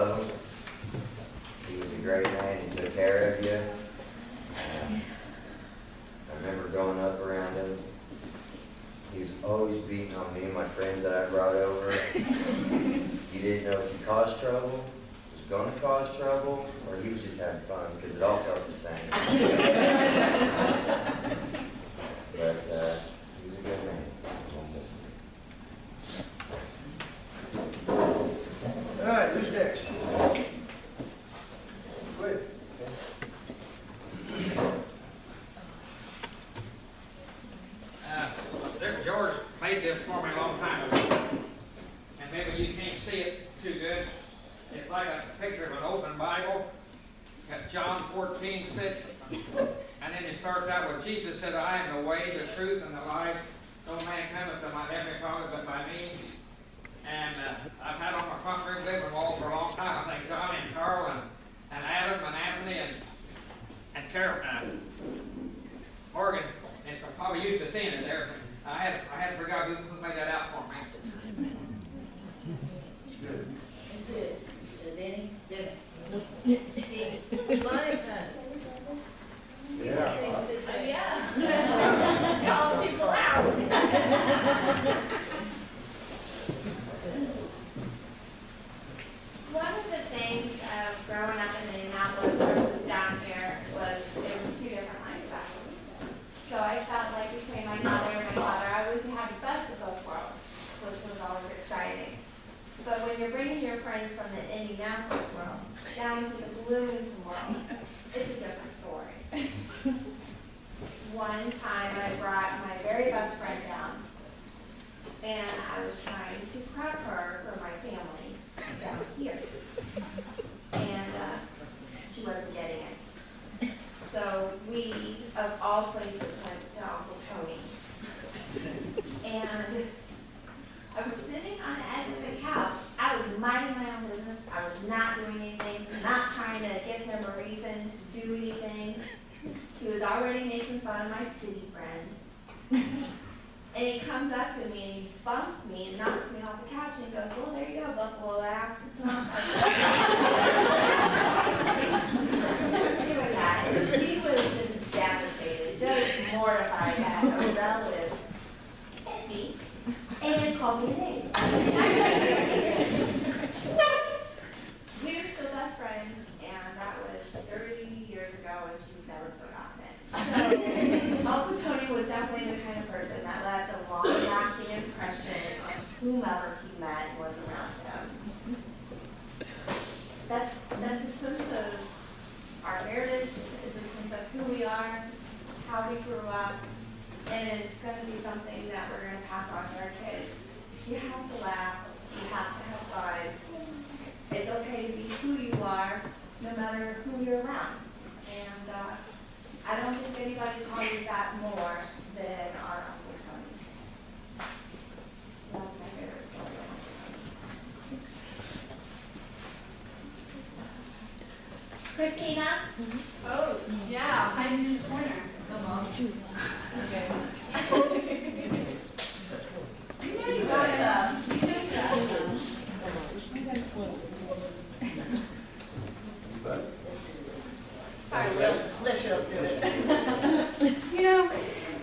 love him. He was a great man. He took care of you. I remember growing up around him. He was always beating on me and my friends that I brought over. You didn't know if he caused trouble, was going to cause trouble, or he was just having fun, because it all felt the same. But he was a good man. All right, who's next? Quit. George made this for me a long time ago, and maybe you can't see it too good. It's like a picture of an open Bible. Got John 14:6, and then it starts out with Jesus said, "I am the way, the truth, and the life. No man cometh to my heavenly Father but by me." And I've had on my front room living wall for a long time. I think Johnny and Carl and Adam and Anthony and Carol, Morgan, and I'm probably used to seeing it there. I had forgot who made that out for me. Good. That's it. Denny? Yeah. Yeah. Call people out. One of the things growing up in Indianapolis versus down here was it was two different lifestyles. So I felt like between my mother and my father, I always had the best of both worlds, which was always exciting. But when you're bringing your friends from the Indianapolis world down to the Bloomington world, it's a different story. One time I brought my very best friend down, and I was trying to prep her for my family down here. And she wasn't getting it. So we, of all places, went to Uncle Tony's. And I was sitting on the edge of the couch. I was minding my own business. I was not doing anything, not trying to give him a reason to do anything. He was already making fun of my city friend. And he comes up to me and he bumps me and knocks me off the couch and he goes, "Well, there you go, buffalo ass." Doing that. And she was just devastated, just mortified that her relative hit me and called me a name. We were still best friends, and that was 30 years ago, and she's never forgotten it. So Uncle Tony was definitely the kind of person that left a long-lasting impression on whomever he met and was around him. That's a sense of our heritage, it's a sense of who we are, how we grew up, and it's going to be something that we're going to pass on to our kids. You have to laugh, you have to have fun. It's okay to be who you are, no matter who you're around. And I don't think anybody taught us that more than our Uncle Tony. So that's my favorite story of Uncle Tony. Christina? Oh, yeah, hiding in the corner. Come on. Okay. You know you got it. You know that. I will. Let's do it. You know,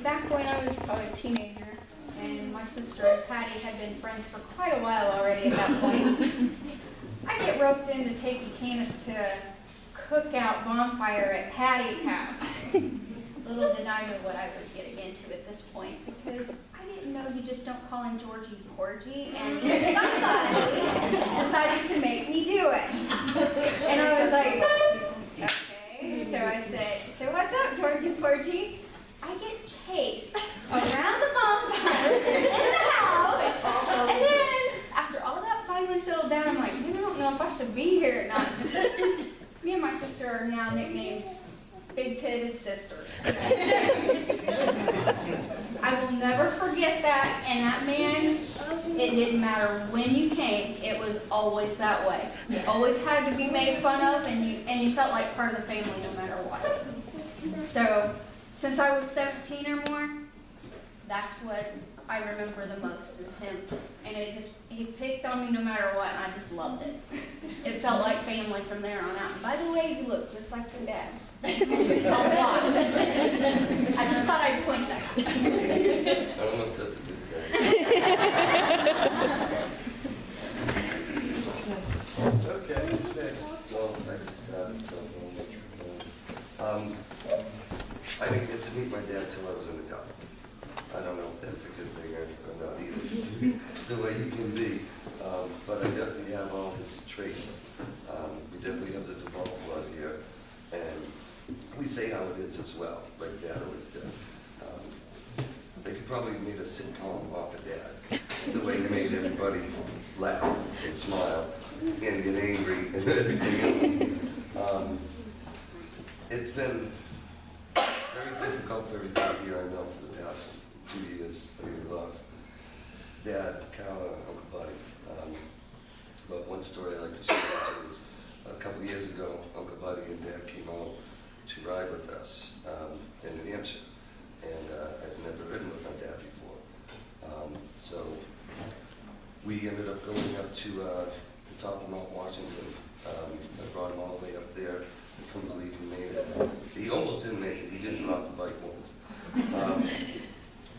back when I was probably a teenager, and my sister Patty had been friends for quite a while already at that point, I get roped into taking Candace to a cookout bonfire at Patty's house. Little did I know what I was getting into at this point, because I didn't know you just don't call him Georgie Porgy, and somebody decided to make me do it. And I was like, okay. So I said, "So what's up, Georgie Porgy?" I get chased around the bonfire in the house, and then after all that finally settled down, I'm like, I don't know if I should be here or not. Me and my sister are now nicknamed Big-Titted Sisters. I will never forget that, and that man, it didn't matter when you came, it was always that way. You always had to be made fun of, and you felt like part of the family no matter what. So, since I was 17 or more, that's what I remember the most is him. And he picked on me no matter what, and I just loved it. It felt like family from there on out. And by the way, you look just like your dad. A lot. I just thought I'd point that out. I don't know if that's a good thing. Okay, who's next? Well, I just started, so I didn't get to meet my dad till I was an adult. I don't know if that's a good thing or not either, the way you can be. But I definitely have all his traits. We definitely have the DeVol blood here. And we say how it is as well, like Dad always did. They could probably have made a sitcom off of Dad, the way he made everybody laugh and smile and get angry and everything else. It's been very difficult for everybody here, I know, for the past 2 years. I mean, we lost Dad, Carol, and Uncle Buddy. But one story I like to share was a couple of years ago, Uncle Buddy and Dad came out to ride with us in New Hampshire. And I'd never ridden with my dad before. So we ended up going up to the top of Mount Washington. I brought him all the way up there. I couldn't believe he made it. He almost didn't make it. He did drop the bike once.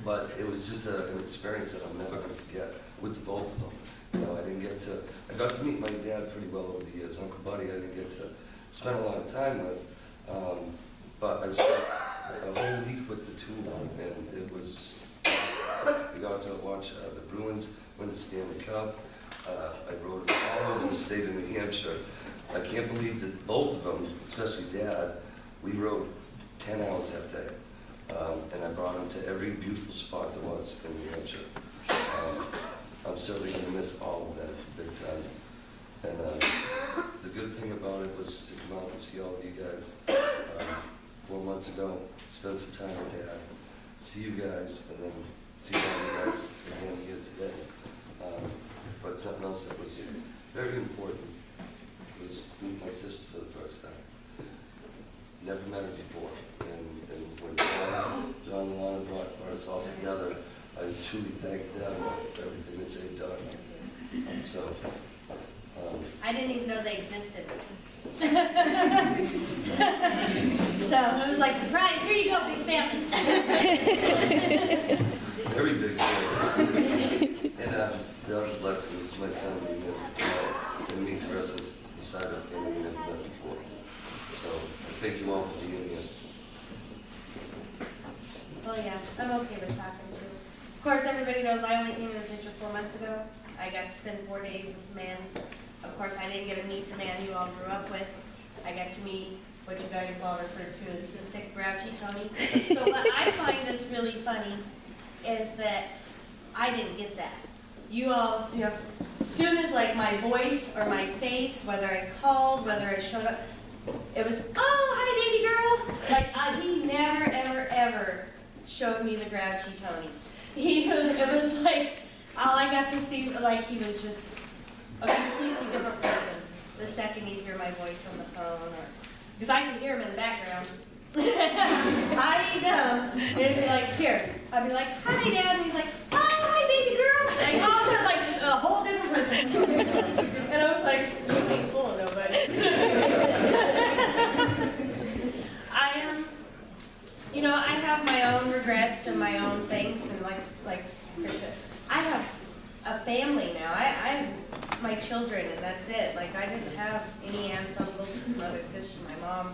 But it was just an experience that I'm never going to forget with the both of them. You know, I got to meet my dad pretty well over the years. Uncle Buddy I didn't get to spend a lot of time with. But I spent a whole week with the two of them, and it was awesome. We got to watch the Bruins win the Stanley Cup. I rode all over the state of New Hampshire. I can't believe that both of them, especially Dad, we rode 10 hours that day. And I brought him to every beautiful spot there was in New Hampshire. I'm certainly going to miss all of them big time. And the good thing about it was to come out and see all of you guys 4 months ago, spend some time with Dad, see you guys, and then see all you guys again here today. But something else that was very important was meet my sister for the first time. Never met her before. And when John and Lana brought us all together, I truly thank them for everything that they've done. So, I didn't even know they existed. So I was like, surprise, here you go, big family. very big family. And the other blessing was my son being able to come out and meet the rest of the side of the family we never met before. So thank you all for being here. Well, yeah, I'm okay with talking too. Of course, everybody knows I only came in the picture 4 months ago. I got to spend 4 days with the man. Of course, I didn't get to meet the man you all grew up with. I got to meet what you guys all refer to as the sick, grouchy Tony. So what I find is really funny is that I didn't get that. You all, you know, as soon as like my voice or my face, whether I called, whether I showed up, it was, oh, hi, baby girl. Like, he never, ever, ever showed me the grouchy Tony. It was like, all I got to see, like, he was just a completely different person the second he'd hear my voice on the phone, or because I could hear him in the background. I know. And he'd be like, here. I'd be like, hi, Dad. And he's like, oh, hi, baby girl. Like, all of a sudden, like, a whole different person. And I was like, you ain't fooling nobody. I am, you know, I have my own regrets and my own things, and like Chris said, I have a family now. I have my children, and that's it. Like, I didn't have any aunts, uncles, brother, sister, my mom,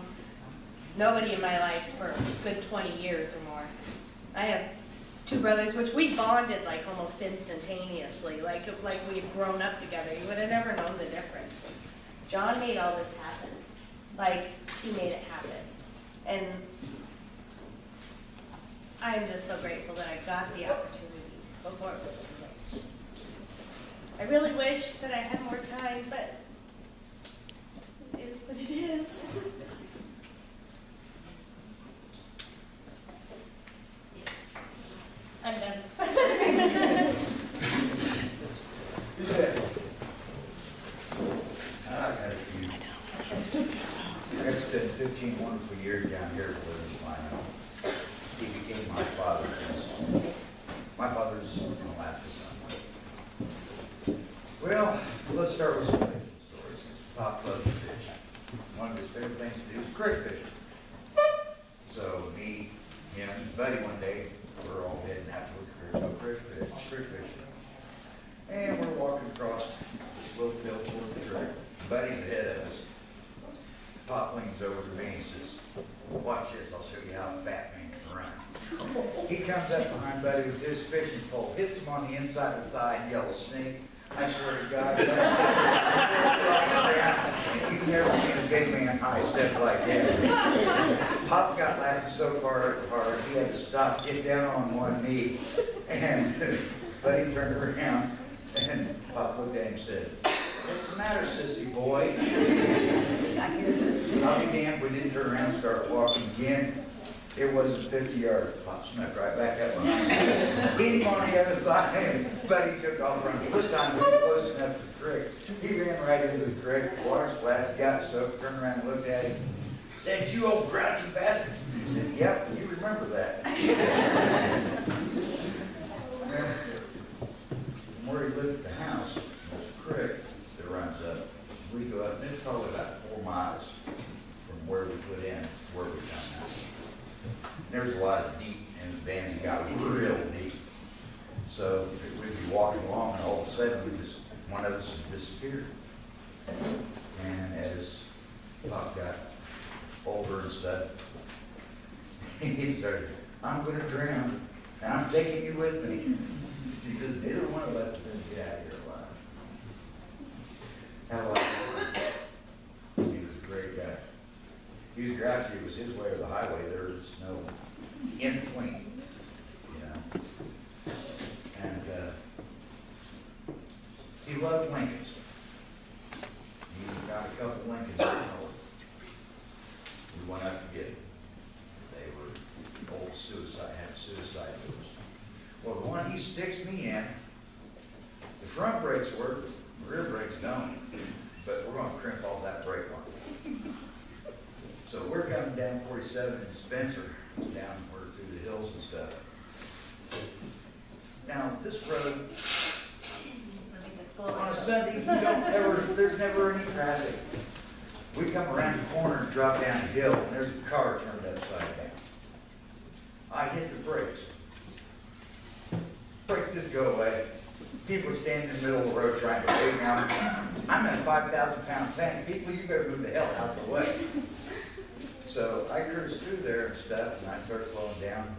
nobody in my life for a good 20 years or more. I have 2 brothers, which we bonded like almost instantaneously, like we had grown up together. You would have never known the difference. John made all this happen. Like, he made it happen. And I'm just so grateful that I got the opportunity before it was too late. I really wish that I had more time, but it is what it is. I'm done. Yeah. I got a few. I've spent 15 wonderful years down here with this line. He became my father. My father's an Alaska son. Well, let's start with some fishing stories. Pop loved to fish. favorite things to do is creek fishing. So me, him, and Buddy one day, we're all heading out to the creek fishing. And we're walking across this little field toward the creek. Buddy's ahead of us. Pop leans over to me and says, watch this, I'll show you how a fat man can run. He comes up behind Buddy with his fishing pole, hits him on the inside of the thigh and yells, snake. I swear to God, you've never seen a big man high step like that. Pop got laughing so hard, he had to stop, get down on one knee, and Buddy turned around, and Pop looked at him and said, what's the matter, sissy boy? I'll be damned if we didn't turn around and start walking again. It wasn't 50 yards. Pop snuck right back up behind him. Hit him on the other thigh, and Buddy took off running. This time we were close enough to the creek. He ran right into the creek, water splashed, got soaked, turned around and looked at him. Said, you old grouchy bastard. He said, yep, you remember that. From where he lived at the house, there's a creek that runs up. We go up, and it's probably about 4 miles from where we put in to where we come out. There's a lot of deep in the bands, you got real deep. So we'd be walking along and all of a sudden one of us would disappear. And as Pop got older and stuff, he started, I'm gonna drown and I'm taking you with me. He said, neither one of us is gonna get out of here alive. How he was a great guy. He was grouchy, it was his way or the highway, there was no in between, you know. And he loved Lincolns. He got a couple Lincolns in the north. We went up to get them. They were old had suicide doors. Well, the one he sticks me in, the front brakes work, the rear brakes don't, but we're going to crimp all that brake on. So we're coming down 47 in Spencer, down through the hills and stuff. Now, this road, on a Sunday, there's never any traffic. We come around the corner and drop down the hill, and there's a car turned upside down. I hit the brakes. Brakes just go away. People are standing in the middle of the road trying to wait. Now, I'm in a 5,000-pound tank. People, you better move the hell out of the way. So I cruised through there and stuff, and I start slowing down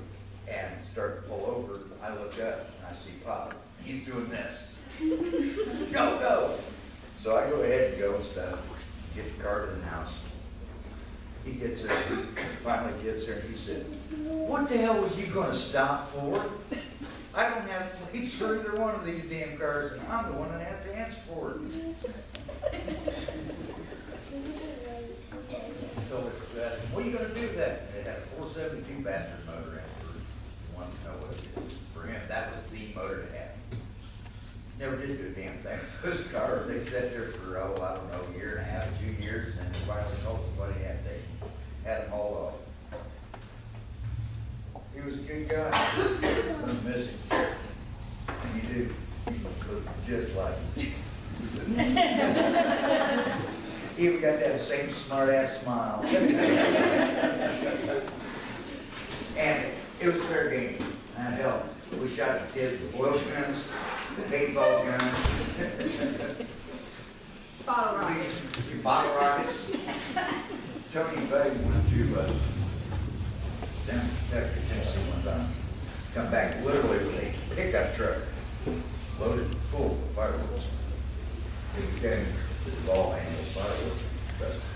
and start to pull over. I look up and I see Pop. He's doing this. Go, go! So I go ahead and go and stuff, get the car to the house. He gets there, finally gets there, and he said, what the hell was you going to stop for? I don't have plates for either one of these damn cars, and I'm the one that has to answer for it. So I asked him, what are you going to do with that? It had a 472 bastard motor in it. For you want to know what it is. For him, that was the motor to have. Never did do a damn thing with those cars. They sat there for, I don't know, a year and a half, 2 years, and then finally told somebody they had them hauled off. He was a good guy. I'm gonna miss him. And you do. He looked just like him. He even got that same smart-ass smile. And it was fair game. And hell, we shot the kids with oil guns, paintball guns. Bottle rockets. Bottle rockets. Tony and Buddy went to down to Tennessee one time. Come back literally with a pickup truck loaded full of fireworks. It became the DeVol annual fireworks festival.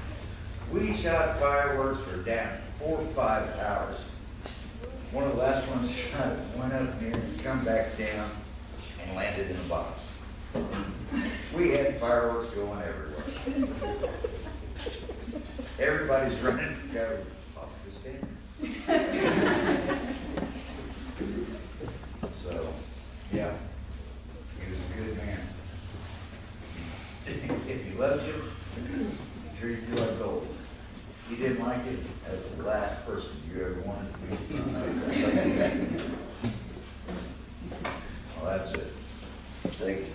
We shot fireworks for damn 4 or 5 hours. One of the last ones shot went up near and come back down and landed in a box. We had fireworks going everywhere. Everybody's running to go off the stand. So, yeah, he was a good man. If he loved you, he treated you like gold. He didn't like it as the last person you ever wanted to be. Well, that's it. Thank you.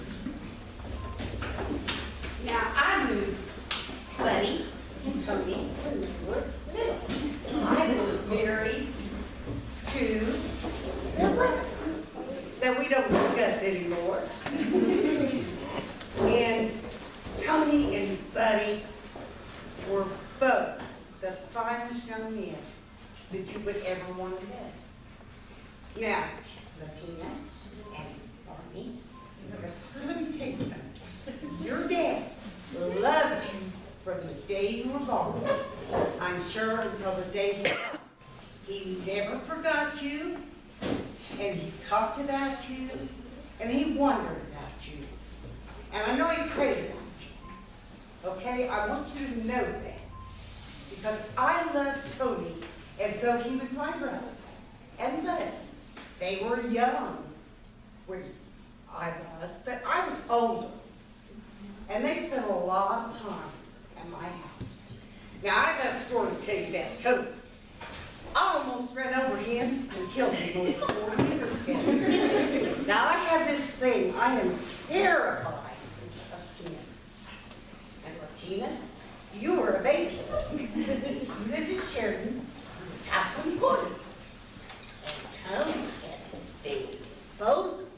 Now, I knew Buddy and Tony Tony and Buddy were both the finest young men that you would ever want to meet. Now, Latina and Barney, let me tell you something. Your dad loved you from the day you were born. I'm sure until the day he died. He never forgot you, and he talked about you, and he wondered about you. And I know he prayed about you. Okay? I want you to know that. Because I love Tony as though he was my brother. And Buddy. They were young when I was, but I was older. And they spent a lot of time at my house. Now, I got a story to tell you about Tony. I almost ran over him and killed him over 4 years ago. Now, I have this thing. I am terrified of sins. And Latina, you were a baby. You lived in Sheridan, this house on the corner. And Tony had this big boat.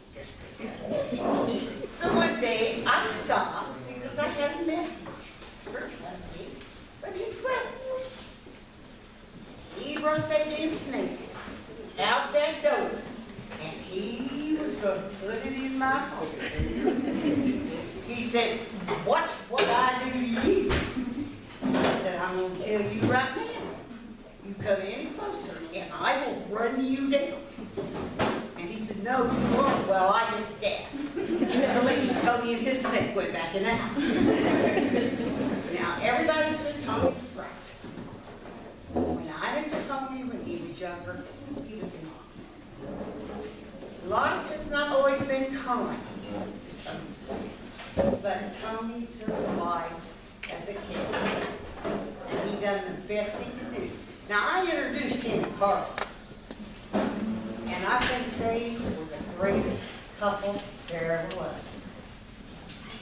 So one day, I stopped because I had a message for Tony from his brother. He brought that damn snake out that door, and he was going to put it in my pocket. He said, watch what I do to you. I said, I'm going to tell you right now. You come any closer, and I will run you down. And he said, no, you won't. Well, I hit the gas. I believe Tony and his snake went back in the house. Now, everybody said Tony was right. When I met Tony when he was younger, he was not. Life has not always been kind to Tony. But Tony took life as a kid. And he done the best he could do. Now, I introduced him to Carl. And I think they were the greatest couple there ever was.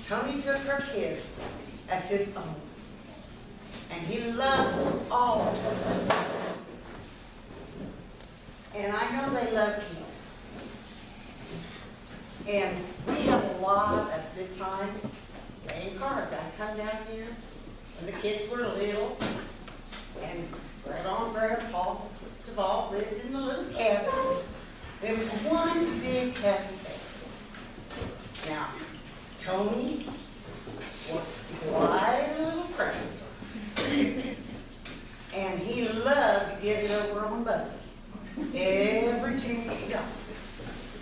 Tony took her kids as his own. And he loved all of them. And I know they loved him. And we had a lot of good times playing cards. I'd come down here when the kids were little, and Grandma and Grandpa DeVol lived in the little cabin. There was one big happy family. Now, Tony was quite a little crazy. And he loved to get it over on Buddy. Every chance he got,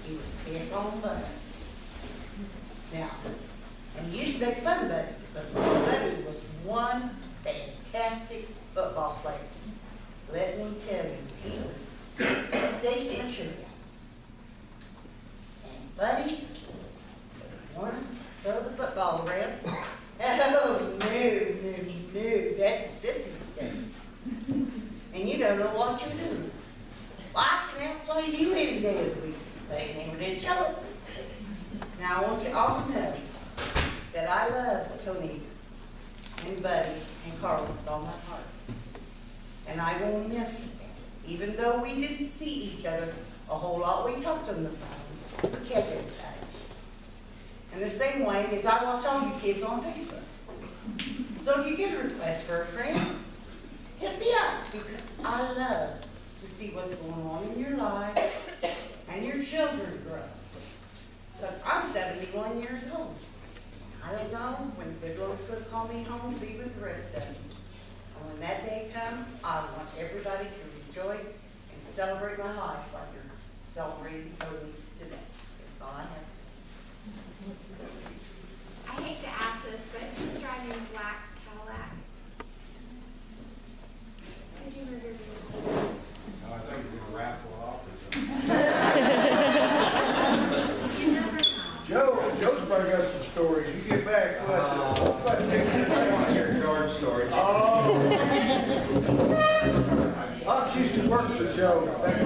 he was big on Buddy. Now, and he used to make fun of Buddy, because Buddy was one fantastic football player. Let me tell you, he was state champion. And Buddy, wanted to throw the football around. Oh, no, that's sissy stuff. And you don't know what you're doing. Well, I can outplay you any day of the week. They never did show it. Now, I want you all to know that I love Tony and Buddy and Carl with all my heart. And I won't miss them. Even though we didn't see each other a whole lot, we talked on the phone. We kept in touch. And the same way as I watch all you kids on Facebook. So if you get a request for a friend, hit me up, because I love to see what's going on in your life and your children grow. Because I'm 71 years old. I don't know when the good Lord's going to call me home to be with the rest of them. And when that day comes, I want everybody to rejoice and celebrate my life like you're celebrating Tony's today. That's all I have to say. I hate to ask this, but who's driving a black Cadillac? Did you murder me? I think you're going to raffle off or something. You never know. Joe's bringing us some stories. You get back, I want to hear George's story. Oh. I used to work for Joe back